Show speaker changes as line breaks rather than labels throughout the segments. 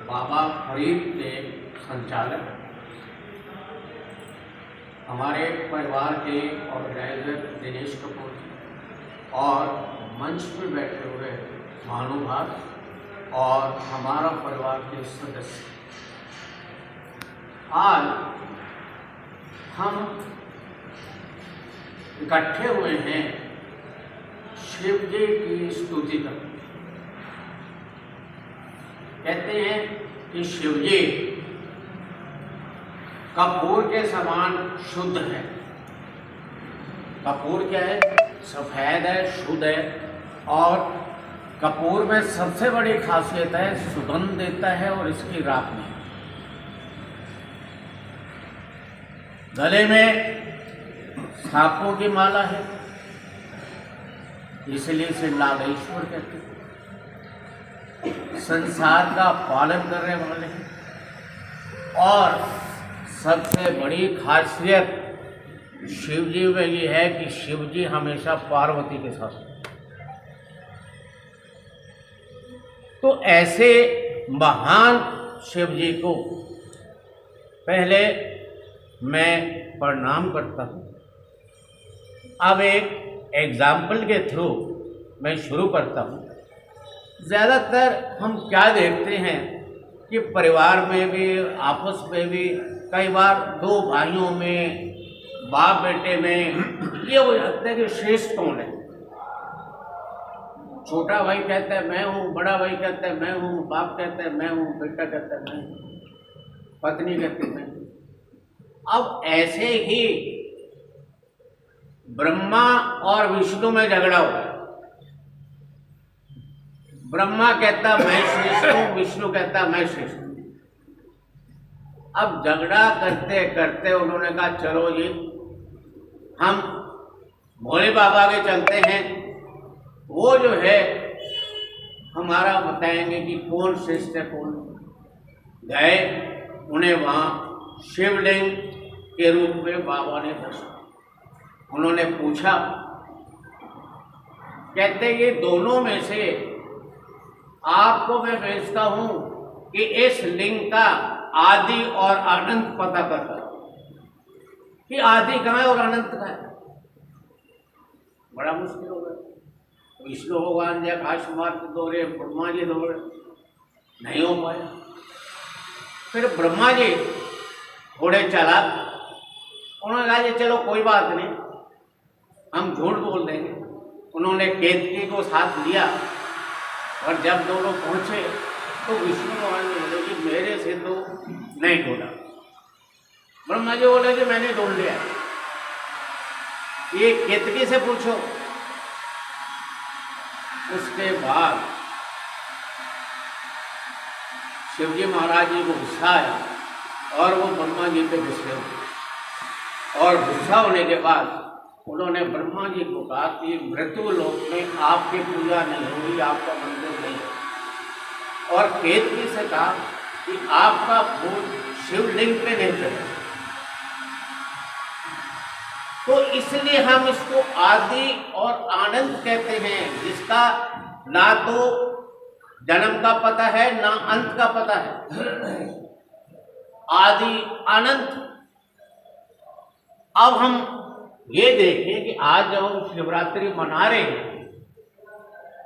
बाबा फरीद के संचालक, हमारे परिवार के ऑर्गेनाइजर दिनेश कपूर और मंच पर बैठे हुए महानुभाव और हमारा परिवार के सदस्य, आज हम इकट्ठे हुए हैं शिव जी की स्तुति करने। कहते हैं कि शिव जी कपूर के समान शुद्ध है। कपूर क्या है? सफ़ेद है, शुद्ध है, और कपूर में सबसे बड़ी खासियत है सुगंध देता है और इसकी राख में। गले में सांपों की माला है, इसलिए इसे नागेश्वर कहते हैं। संसार का पालन करने वाले हैं, और सबसे बड़ी खासियत शिव जी में ये है कि शिव जी हमेशा पार्वती के साथ। तो ऐसे महान शिव जी को पहले मैं प्रणाम करता हूँ। अब एक एग्जाम्पल के थ्रू मैं शुरू करता हूँ। ज़्यादातर हम क्या देखते हैं कि परिवार में भी, आपस में भी, कई बार दो भाइयों में, बाप बेटे में ये हो जाता है कि श्रेष्ठ कौन है। छोटा भाई कहता है मैं हूँ, बड़ा भाई कहता है मैं हूँ, बाप कहता है मैं हूँ, बेटा कहता है मैं हूँ, पत्नी कहती है मैं हूँ। अब ऐसे ही ब्रह्मा और विष्णु में झगड़ा हो। ब्रह्मा कहता मैं श्रेष्ठ हूँ, विष्णु कहता मैं श्रेष्ठ हूँ। अब झगड़ा करते करते उन्होंने कहा चलो जी हम भोले बाबा के चलते हैं, वो जो है हमारा बताएंगे कि कौन श्रेष्ठ है कौन। गए, उन्हें वहाँ शिवलिंग के रूप में बाबा ने दर्शन। उन्होंने पूछा, कहते ये दोनों में से आपको मैं भेजता हूँ कि इस लिंग का आदि और अनंत पता करता कि आदि कहाँ है और अनंत कहाँ है। बड़ा मुश्किल हो गया। विष्णु भगवान जी आकाश मार्ग दौड़े, ब्रह्मा जी दौड़े, नहीं हो पाया। फिर ब्रह्मा जी थोड़े चालाक, उन्होंने कहा कि चलो कोई बात नहीं, हम झूठ बोल देंगे। उन्होंने केतकी को साथ लिया, और जब दोनों पहुंचे तो विष्णु भगवान ने बोले कि मेरे से तो नहीं ढूंढा। ब्रह्मा जी बोले कि मैंने ढूंढ लिया, ये केतकी से पूछो। उसके बाद शिवजी महाराज जी को गुस्सा आया और वो ब्रह्मा जी पे गुस्से हुए, और गुस्सा होने के बाद उन्होंने ब्रह्मा जी को कहा कि मृत्यु लोक में आपकी पूजा नहीं होगी, आपका मंदिर नहीं होगा। और केतकी से कहा कि आपका भूत शिवलिंग पे नहीं चलेगा। तो इसलिए हम इसको आदि और आनंद कहते हैं, जिसका ना तो जन्म का पता है ना अंत का पता है। आदि अनंत। अब हम ये देखें कि आज जब हम शिवरात्रि मना रहे हैं,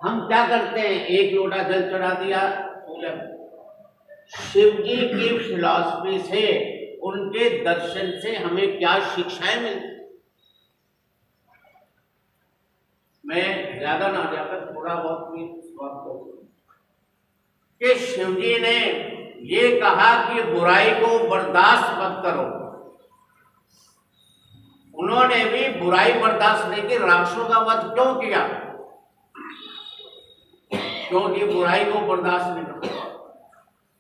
हम क्या करते हैं? एक लोटा जल चढ़ा दिया पूजा। शिव जी की फिलॉसफी से, उनके दर्शन से हमें क्या शिक्षाएं मिलती? मैं ज्यादा ना जाकर थोड़ा बहुत भी बात करूं कि शिव जी ने ये कहा कि बुराई को बर्दाश्त मत करो। उन्होंने भी बुराई बर्दाश्त नहीं की। राक्षसों का वध क्यों किया? क्योंकि बुराई को बर्दाश्त नहीं करते।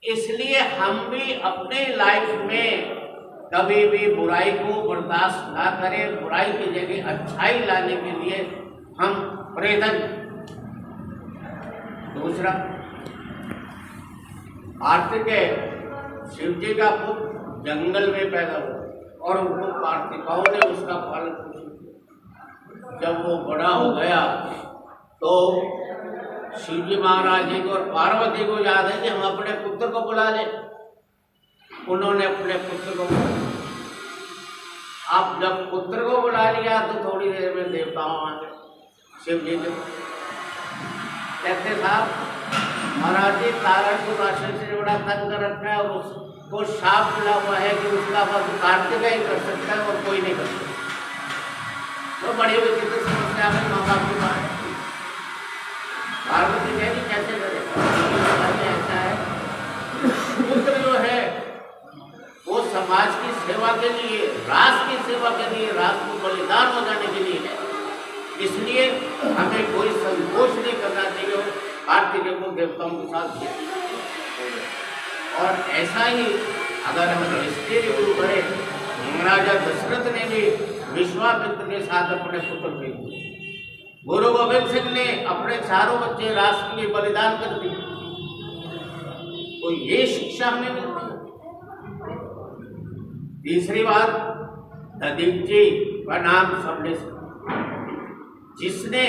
इसलिए हम भी अपने लाइफ में कभी भी बुराई को बर्दाश्त ना करें। बुराई की जगह अच्छाई लाने के लिए हम प्रयत्न। दूसरा, कार्तिक शिव जी का पुत्र जंगल में पैदा हुआ और उनको कार्तिकाओं ने उसका पालन पोषण किया। जब वो बड़ा हो गया तो शिव जी महाराज जी को और पार्वती को याद है कि हम अपने पुत्र को बुला लें। उन्होंने अपने पुत्र को बुला लिया। अब जब पुत्र को बुला लिया तो थोड़ी देर में देवताओं आ गए। शिव जी ने कहते साहब महाराज जी तारक को राशि से बड़ा तंग कर रखा है और उसको शाप मिला हुआ है कि उसका बस कार्तिक ही कर सकता है और कोई नहीं कर सकता। तो बड़ी विचित्र समस्या में माँ बाप की बात पार्वती कहेगी कैसे करें। ऐसा है पुत्र जो है वो समाज की सेवा के लिए, राष्ट्र की सेवा के लिए, राष्ट्र को बलिदान हो जाने के लिए है। इसलिए हमें कोई संकोच नहीं करना चाहिए और कार्तिकेय को देवताओं के साथ और ऐसा ही अगर हम रिश्ते रिव्यू करें, महाराजा दशरथ ने भी विश्वामित्र के साथ अपने पुत्र भेज दिए। गुरु गोविंद सिंह ने अपने चारों बच्चे राष्ट्र के लिए बलिदान कर दिए। तो ये शिक्षा हमें मिलती है। तीसरी बात, दधीची का नाम सबने सुना, जिसने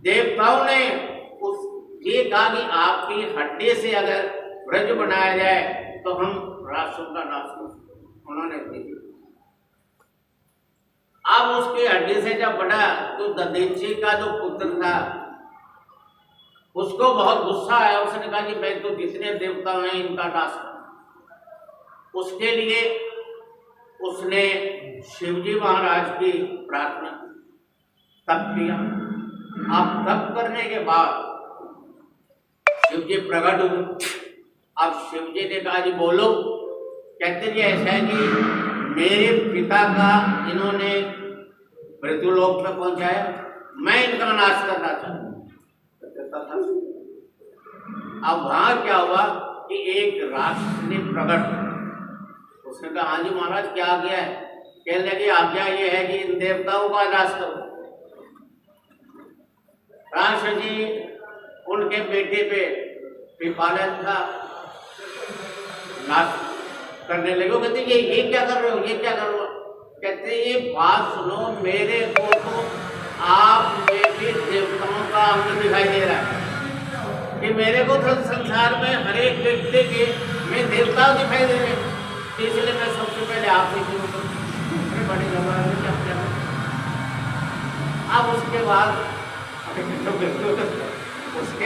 देवताओं ने उस ये कहा कि आपकी हड्डी से अगर ब्रज बनाया जाए तो हम राष्ट्रों का नाश कर सकते। उन्होंने देखी। अब उसकी हड्डी से जब बड़ा तो दधीची का जो पुत्र था उसको बहुत गुस्सा आया। उसने कहा कि मैं तो जितने देवता हैं इनका नाश करूं। उसके लिए उसने शिवजी महाराज की प्रार्थना की, तप किया। अब तप करने के बाद शिवजी प्रकट हुए। अब शिवजी ने कहा जी बोलो। कहते जी ऐसा है कि मेरे पिता का इन्होंने मृत्युलोक में पहुंचाया, मैं इनका नाश करना चाहता हूं। अब वहां क्या हुआ कि एक राक्षस ने प्रकट, उसने कहा हाँ जी महाराज क्या आज्ञा है। कहने लगे आज्ञा ये है कि इन देवताओं का नाश करो। राक्षस जी उनके बेटे पे पिपालन था, नाश करने लगे। कहते ये क्या कर रहे हो, ये क्या कर रहे हो। कहते ये बात सुनो, मेरे को तो आप में भी देवताओं का अंग दिखाई दे रहा है कि मेरे को तो संसार में हर एक व्यक्ति के में देवता दिखाई दे रहे हैं। इसलिए मैं सबसे पहले आपसे शुरू करूँ। बड़ी घबराहट। अब उसके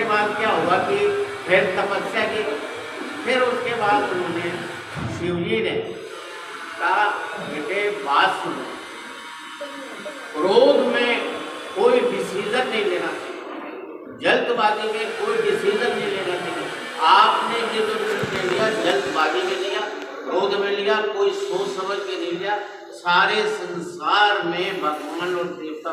बाद क्या हुआ कि फिर तपस्या की। फिर उसके बाद उन्होंने शिवजी ने कहा बेटे बात सुनो, क्रोध में कोई डिसीजन नहीं लेना चाहिए, जल्दबाजी में कोई डिसीजन नहीं लेना चाहिए। आपने जो निर्णय लिया जल्दबाजी में लिया, क्रोध में लिया, कोई सोच समझ के नहीं लिया। सारे संसार में भगवान और देवता